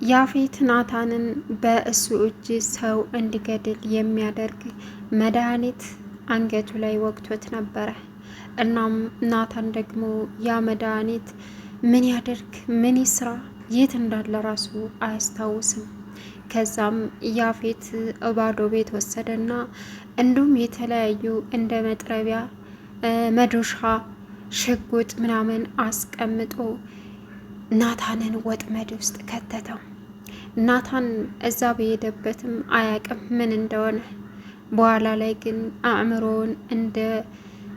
ያፌት ናታንን በእሱ እጅ ሰው እንዲገድል የሚያደርግ መድኃኒት አንገቱ ላይ ወግቶት ነበረ። እናም ናታን ደግሞ ያ መድኃኒት ምን ያደርግ ምን ይስራ የት እንዳለ ራሱ አያስታውስም። ከዛም ያፌት ባዶ ቤት ወሰደና እንዲሁም የተለያዩ እንደ መጥረቢያ፣ መዶሻ፣ ሽጉጥ ምናምን አስቀምጦ ናታንን ወጥመድ ውስጥ ከተተው። ናታን እዛ በሄደበትም አያቅም ምን እንደሆነ። በኋላ ላይ ግን አእምሮውን እንደ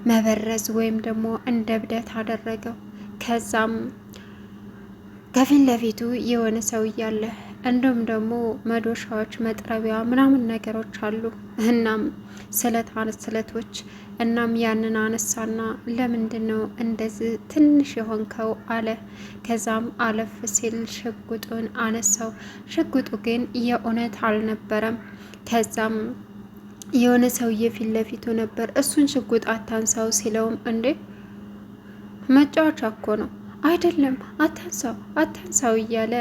መበረዝ ወይም ደግሞ እንደ እብደት አደረገው። ከዛም ከፊት ለፊቱ የሆነ ሰው እያለ እንዲሁም ደግሞ መዶሻዎች፣ መጥረቢያ ምናምን ነገሮች አሉ። እናም ስለቶች እናም ያንን አነሳና ለምንድን ነው እንደዚህ ትንሽ የሆንከው አለ። ከዛም አለፍ ሲል ሽጉጡን አነሳው። ሽጉጡ ግን የእውነት አልነበረም። ከዛም የሆነ ሰውዬ ፊት ለፊቱ ነበር። እሱን ሽጉጥ አታንሳው ሲለውም እንዴ መጫወቻ እኮ ነው አይደለም አታንሳው እያለ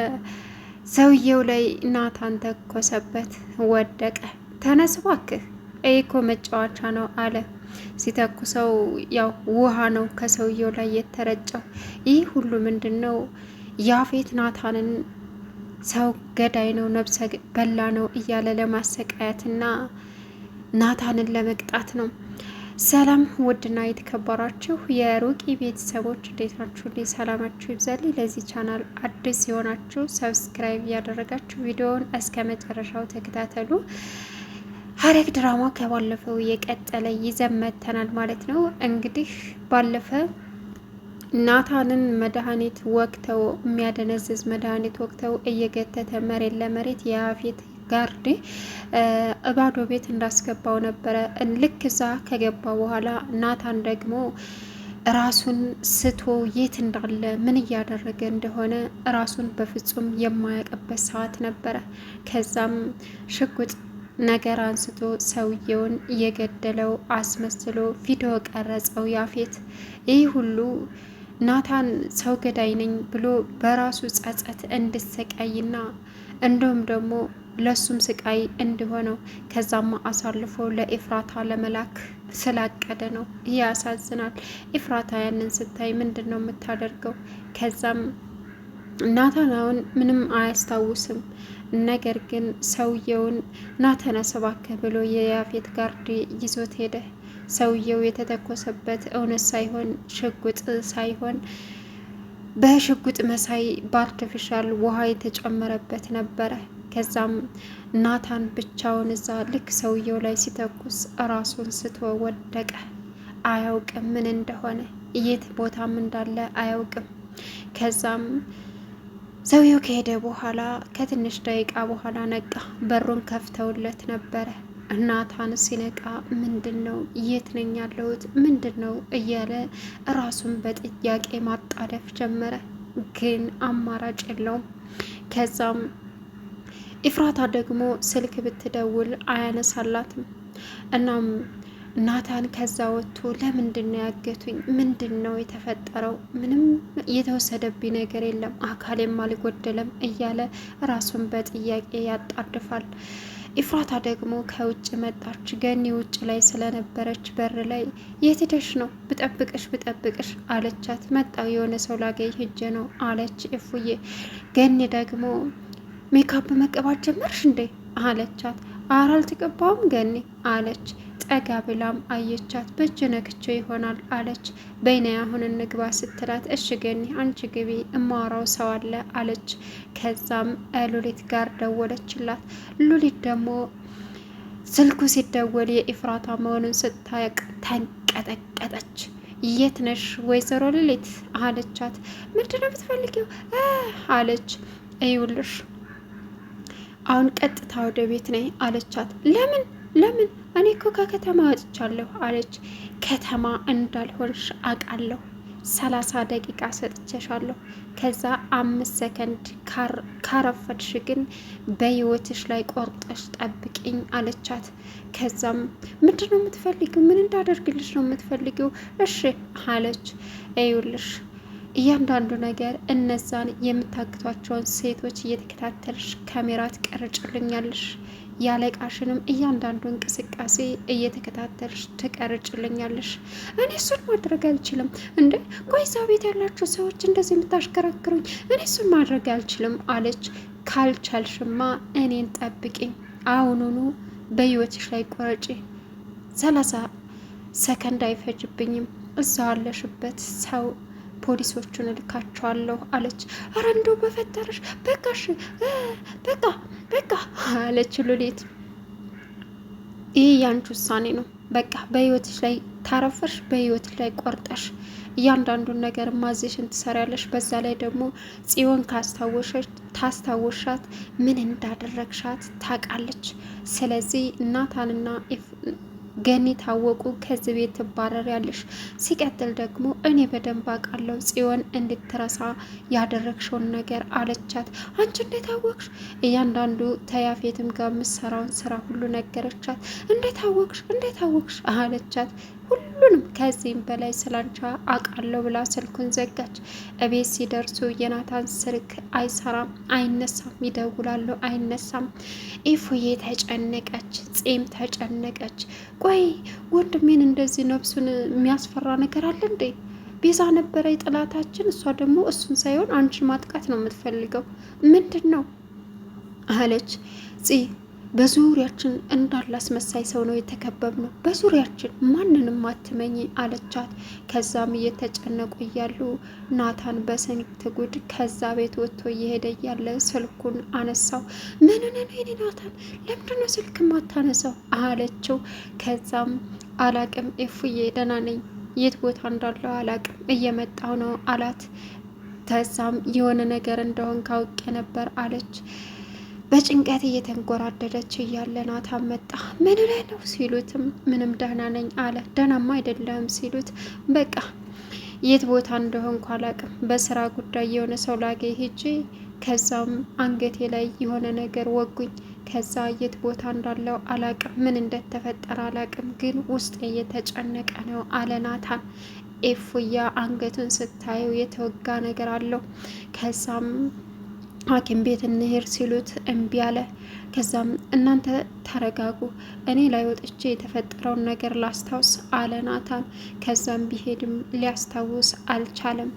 ሰውየው ላይ ናታን ተኮሰበት። ወደቀ። ተነስ እባክህ ይሄ እኮ መጫወቻ ነው አለ። ሲተኩሰው ያው ውሃ ነው ከሰውየው ላይ የተረጨው። ይህ ሁሉ ምንድን ነው? ያፌት ናታንን ሰው ገዳይ ነው ነብሰ በላ ነው እያለ ለማሰቃየትና ናታንን ለመቅጣት ነው። ሰላም ውድና የተከበራችሁ የሩቂ ቤተሰቦች እንዴት ናችሁ? ሰላማችሁ ይብዛልኝ። ለዚህ ቻናል አዲስ የሆናችሁ ሰብስክራይብ እያደረጋችሁ ቪዲዮውን እስከ መጨረሻው ተከታተሉ። ሐረግ ድራማ ከባለፈው የቀጠለ ይዘን መጥተናል ማለት ነው። እንግዲህ ባለፈ ናታንን መድኃኒት ወቅተው የሚያደነዝዝ መድኃኒት ወቅተው እየገተተ መሬት ለመሬት የያፌት ጋርድ ባዶ ቤት እንዳስገባው ነበረ። ልክ እዛ ከገባ በኋላ ናታን ደግሞ ራሱን ስቶ የት እንዳለ ምን እያደረገ እንደሆነ ራሱን በፍጹም የማያውቅበት ሰዓት ነበረ። ከዛም ሽጉጥ ነገር አንስቶ ሰውየውን እየገደለው አስመስሎ ቪዲዮ ቀረጸው ያፌት። ይህ ሁሉ ናታን ሰው ገዳይ ነኝ ብሎ በራሱ ጸጸት እንድሰቃይና እንዲሁም ደግሞ ለሱም ስቃይ እንዲሆነው ከዛም አሳልፎ ለኤፍራታ ለመላክ ስላቀደ ነው። ያሳዝናል። ኤፍራታ ያንን ስታይ ምንድን ነው የምታደርገው? ከዛም ናታን አሁን ምንም አያስታውስም። ነገር ግን ሰውየውን ናተነስ እባክህ ብሎ የያፌት ጋርድ ይዞት ሄደ። ሰውየው የተተኮሰበት እውነት ሳይሆን ሽጉጥ ሳይሆን በሽጉጥ መሳይ በአርቲፊሻል ውሃ የተጨመረበት ነበረ። ከዛም ናታን ብቻውን እዛ ልክ ሰውየው ላይ ሲተኩስ ራሱን ስቶ ወደቀ። አያውቅም ምን እንደሆነ የት ቦታም እንዳለ አያውቅም። ከዛም ሰውየው ከሄደ በኋላ ከትንሽ ደቂቃ በኋላ ነቃ። በሩን ከፍተውለት ነበረ። ናታን ሲነቃ ምንድን ነው የት ነኝ ያለሁት ምንድን ነው እያለ ራሱን በጥያቄ ማጣደፍ ጀመረ። ግን አማራጭ የለውም። ከዛም ኢፍራታ ደግሞ ስልክ ብትደውል አያነሳላትም። እናም ናታን ከዛ ወጥቶ ለምንድን ነው ያገቱኝ? ምንድን ነው የተፈጠረው? ምንም የተወሰደብኝ ነገር የለም፣ አካሌም አልጎደለም እያለ ራሱን በጥያቄ ያጣድፋል። ኢፍራታ ደግሞ ከውጭ መጣች። ገኒ ውጭ ላይ ስለነበረች በር ላይ የት ሄደሽ ነው? ብጠብቅሽ አለቻት። መጣው የሆነ ሰው ላገኝ ሂጄ ነው አለች እፉዬ። ገኒ ደግሞ ሜካፕ መቀባት ጀመርሽ እንዴ አለቻት። ኧረ አልተቀባውም ገኒ አለች። ጠጋ ብላም አየቻት። በእጅ ነክቼው ይሆናል አለች። በይና አሁን እንግባ ስትላት እሺ ገኒ አንቺ ግቢ እማወራው ሰው አለ አለች። ከዛም ሉሊት ጋር ደወለችላት። ሉሊት ደግሞ ስልኩ ሲደወል የኢፍራታ መሆኑን ስታውቅ ተንቀጠቀጠች። የት ነሽ ወይዘሮ ሉሊት አለቻት። ምንድነው የምትፈልጊው አለች። እዩልሽ አሁን ቀጥታ ወደ ቤት ነኝ አለቻት። ለምን እኔ እኮ ከከተማ ወጥቻለሁ አለች። ከተማ እንዳልሆንሽ አውቃለሁ። 30 ደቂቃ ሰጥቼሻለሁ። ከዛ 5 ሰከንድ ካረፈድሽ ግን በህይወትሽ ላይ ቆርጠሽ ጠብቂኝ አለቻት። ከዛም ምንድን ነው የምትፈልጊው? ምን እንዳደርግልሽ ነው የምትፈልጊው? እሺ አለች። እዩልሽ እያንዳንዱ ነገር እነዛን የምታግቷቸውን ሴቶች እየተከታተልሽ ካሜራ ትቀርጭልኛለሽ፣ ያለቃሽንም እያንዳንዱ እንቅስቃሴ እየተከታተልሽ ትቀርጭልኛለሽ። እኔ እሱን ማድረግ አልችልም። እንዴ ቆይ እዛ ቤት ያላችሁ ሰዎች እንደዚህ የምታሽከረክሩኝ፣ እኔ እሱን ማድረግ አልችልም አለች። ካልቻልሽማ እኔን ጠብቂኝ፣ አሁኑኑ በህይወትሽ ላይ ቆረጪ፣ 30 ሰከንድ አይፈጅብኝም፣ እዛ አለሽበት ሰው ፖሊሶቹን እልካቸዋለሁ አለች። አረ እንደው በፈጠረሽ በቃሽ፣ በቃ አለች ሉሊት። ይህ ያንቺ ውሳኔ ነው። በቃ በህይወትሽ ላይ ታረፈሽ፣ በህይወትሽ ላይ ቆርጠሽ እያንዳንዱን ነገር ማዜሽን ትሰሪያለሽ። በዛ ላይ ደግሞ ጽዮን ታስታወሻት ምን እንዳደረግሻት ታውቃለች። ስለዚህ ናታንና ገኒ ታወቁ፣ ከዚህ ቤት ትባረሪያለሽ። ሲቀጥል ደግሞ እኔ በደንብ አውቃለሁ ጽዮን እንድትረሳ ያደረግሽውን ነገር አለቻት። አንቺ እንዴት አወቅሽ? እያንዳንዱ ተያፌትም ጋር የምትሰራውን ስራ ሁሉ ነገረቻት። እንዴት አወቅሽ አለቻት። ሁሉንም ከዚህም በላይ ስላንቻ አውቃለሁ ብላ ስልኩን ዘጋች። እቤት ሲደርሱ የናታን ስልክ አይሰራም፣ አይነሳም፣ ይደውላሉ፣ አይነሳም። ኢፉዬ ተጨነቀች፣ ጺም ተጨነቀች። ቆይ ወንድሜን እንደዚህ ነፍሱን የሚያስፈራ ነገር አለ እንዴ? ቤዛ ነበረ ጥላታችን፣ እሷ ደግሞ እሱን ሳይሆን አንቺን ማጥቃት ነው የምትፈልገው። ምንድን ነው አለች ጺ። በዙሪያችን እንዳለ አስመሳይ ሰው ነው የተከበብነው፣ በዙሪያችን ማንንም አትመኝ አለቻት። ከዛም እየተጨነቁ እያሉ ናታን በስንት ጉድ ከዛ ቤት ወጥቶ እየሄደ እያለ ስልኩን አነሳው። ምንን ኔ ናታን ለምንድነው ስልክ ማታነሳው አለችው። ከዛም አላቅም እፉዬ ደህና ነኝ፣ የት ቦታ እንዳለው አላቅም፣ እየመጣው ነው አላት። ከዛም የሆነ ነገር እንደሆን ካውቄ ነበር አለች። በጭንቀት እየተንጎራደደች እያለ ናታን መጣ። ምን ላይ ነው ሲሉትም ምንም ደህና ነኝ አለ። ደህናማ አይደለም ሲሉት በቃ የት ቦታ እንደሆንኩ አላቅም፣ በስራ ጉዳይ የሆነ ሰው ላገኝ ሄጄ ከዛም አንገቴ ላይ የሆነ ነገር ወጉኝ፣ ከዛ የት ቦታ እንዳለው አላቅም፣ ምን እንደተፈጠረ አላቅም፣ ግን ውስጥ እየተጨነቀ ነው አለ ናታን። ኤፉያ አንገቱን ስታየው የተወጋ ነገር አለው። ከዛም ሐኪም ቤት እንሄድ ሲሉት እምቢ አለ። ከዛም እናንተ ተረጋጉ፣ እኔ ላይ ወጥቼ የተፈጠረውን ነገር ላስታውስ አለ ናታን። ከዛም ቢሄድም ሊያስታውስ አልቻለም።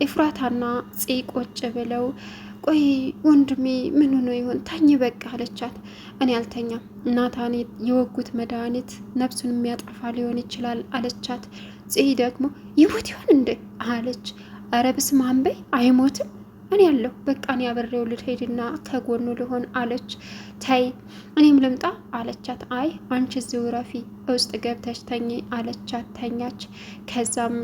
ኤፍራታና ፂ ቁጭ ብለው ቆይ ወንድሜ ምን ሆኖ ይሆን ታኝ በቃ አለቻት። እኔ አልተኛም፣ ናታን የወጉት መድኃኒት ነፍሱን የሚያጠፋ ሊሆን ይችላል አለቻት። ፂ ደግሞ ይሞት ይሆን እንዴ አለች። ኧረ በስመ አብ በይ አይሞትም፣ እኔ ያለሁ በቃ እኔ አብሬው ልሄድና ከጎኑ ልሆን አለች። ታይ እኔም ልምጣ አለቻት። አይ አንቺ እዚሁ ረፊ ውስጥ ገብተሽ ተኝ አለቻት። ተኛች። ከዛም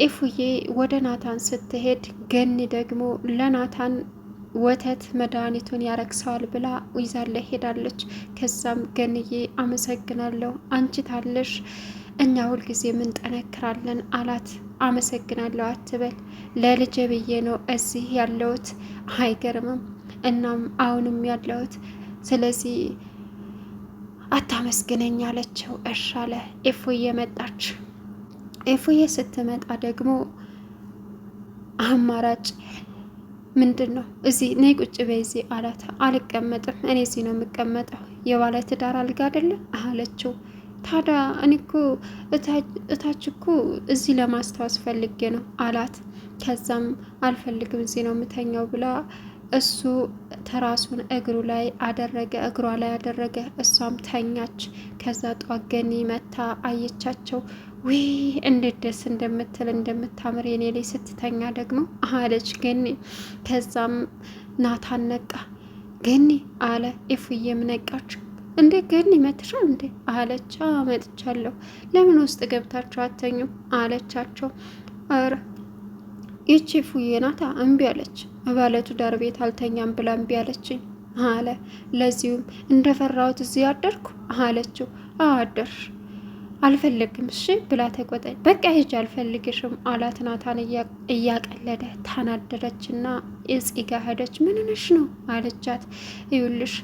ኤፉዬ ወደ ናታን ስትሄድ ገኒ ደግሞ ለናታን ወተት መድኃኒቱን ያረክሰዋል ብላ ይዛለ ሄዳለች። ከዛም ገንዬ አመሰግናለሁ፣ አንቺ ታለሽ እኛ ሁልጊዜ ምን ጠነክራለን አላት። አመሰግናለሁ አትበል፣ ለልጄ ብዬ ነው እዚህ ያለሁት፣ አይገርምም? እናም አሁንም ያለሁት ስለዚህ አታመስግነኝ አለችው። እሺ አለ። ኤፉዬ መጣች። ኤፉዬ ስትመጣ ደግሞ አማራጭ ምንድን ነው? እዚህ ነይ ቁጭ በይ እዚህ አላት። አልቀመጥም፣ እኔ እዚህ ነው የምቀመጠው፣ የባለ ትዳር አልጋ አይደለ አለችው። ታዲያ እኔ እኮ እታች እኮ እዚህ ለማስታወስ ፈልጌ ነው አላት። ከዛም አልፈልግም እዚህ ነው የምተኛው ብላ እሱ ተራሱን እግሩ ላይ አደረገ፣ እሷም ተኛች። ከዛ ጧት ገኒ መታ አየቻቸው። ውይ እንዴት ደስ እንደምታምር የኔ ላይ ስትተኛ ደግሞ አለች ገኒ። ከዛም ናታን ነቃ። ገኒ አለ። ኢፉዬም ነቃች። እንዴ ገኒ መጥሻል እንዴ አለች። መጥቻለሁ። ለምን ውስጥ ገብታችሁ አተኙም አለቻቸው። ኧረ ይቺ ኢፉዬ ናታ እምቢ አለች፣ ባለቱ ዳር ቤት አልተኛም ብላ እምቢ አለችኝ አለ። ለዚሁም እንደፈራሁት እዚህ አደርኩ አለችው። አደርሽ አልፈልግም እሺ ብላ ተቆጣኝ። በቃ ሂጅ አልፈልግሽም አላት ናታን እያቀለደ። ታናደረችና እጽ ጋ ሄደች። ምን ነሽ ነው አለቻት። ይኸውልሽ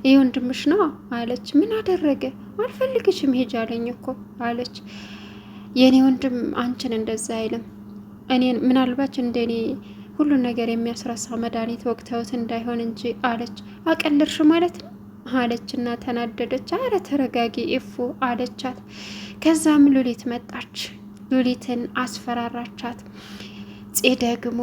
ይህ ወንድምሽ ነው አለች። ምን አደረገ? አልፈልግሽም ሂጅ አለኝ እኮ አለች። የኔ ወንድም አንቺን እንደዛ አይልም፣ እኔን ምናልባች እንደኔ ሁሉን ነገር የሚያስረሳ መድኃኒት ወቅተውት እንዳይሆን እንጂ አለች። አቀልርሽ ማለት ነው አለችና ተናደደች። አረ ተረጋጊ ኢፉ አለቻት። ከዛም ሉሊት መጣች። ሉሊትን አስፈራራቻት። ፄ ደግሞ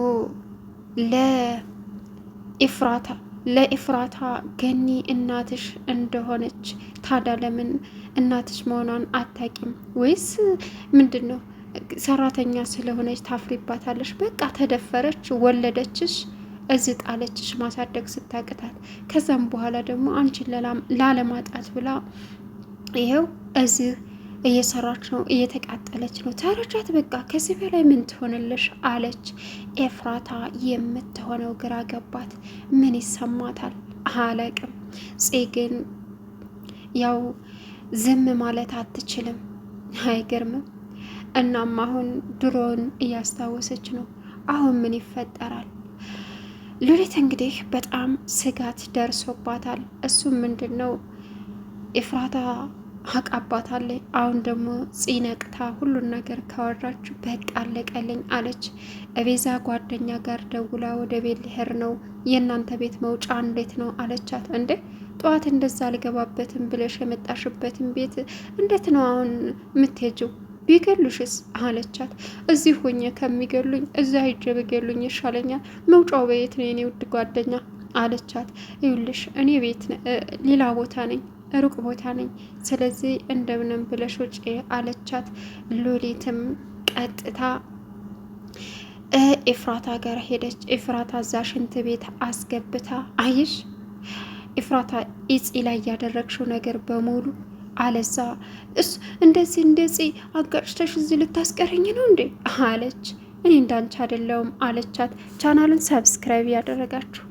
ለኢፍራታ ገኒ እናትሽ እንደሆነች ታዲያ ለምን እናትሽ መሆኗን አታቂም ወይስ ምንድን ነው? ሰራተኛ ስለሆነች ታፍሪባታለሽ? በቃ ተደፈረች፣ ወለደችሽ፣ እዚህ ጣለችሽ ማሳደግ ስታቅታት። ከዛም በኋላ ደግሞ አንቺን ላለማጣት ብላ ይኸው እዚህ እየሰራች ነው፣ እየተቃጠለች ነው። ተረጃት በቃ ከዚህ በላይ ምን ትሆንልሽ አለች። ኤፍራታ የምትሆነው ግራ ገባት። ምን ይሰማታል አላቅም። ፄ ግን ያው ዝም ማለት አትችልም። አይገርምም? እናም አሁን ድሮን እያስታወሰች ነው። አሁን ምን ይፈጠራል? ሉሊት እንግዲህ በጣም ስጋት ደርሶባታል። እሱም ምንድን ነው ኤፍራታ አቃባታለች። አሁን ደግሞ ፂነቅታ ሁሉን ነገር ካወራች በቃ አለቀልኝ አለች። እቤዛ ጓደኛ ጋር ደውላ ወደ ቤት ሊሄድ ነው፣ የእናንተ ቤት መውጫ እንዴት ነው አለቻት። እንዴ ጠዋት እንደዛ አልገባበትም ብለሽ የመጣሽበትን ቤት እንዴት ነው አሁን የምትሄጂው? ቢገሉሽስ አለቻት። እዚህ ሆኜ ከሚገሉኝ እዛ ሂጅ ቢገሉኝ ይሻለኛል። መውጫው በየት ነው የኔ ውድ ጓደኛ አለቻት። ይኸውልሽ እኔ ቤት ሌላ ቦታ ነኝ፣ ሩቅ ቦታ ነኝ። ስለዚህ እንደምንም ብለሽ ውጪ አለቻት። ሉሊትም ቀጥታ ኤፍራታ ጋር ሄደች። ኤፍራታ እዛ ሽንት ቤት አስገብታ አይሽ ኤፍራታ ኢፂ ላይ ያደረግሽው ነገር በሙሉ አለዛ እንደዚህ አጋጭተሽ እዚህ ልታስቀረኝ ነው እንዴ አለች። እኔ እንዳንቺ አይደለሁም አለቻት። ቻናሉን ሰብስክራይብ ያደረጋችሁ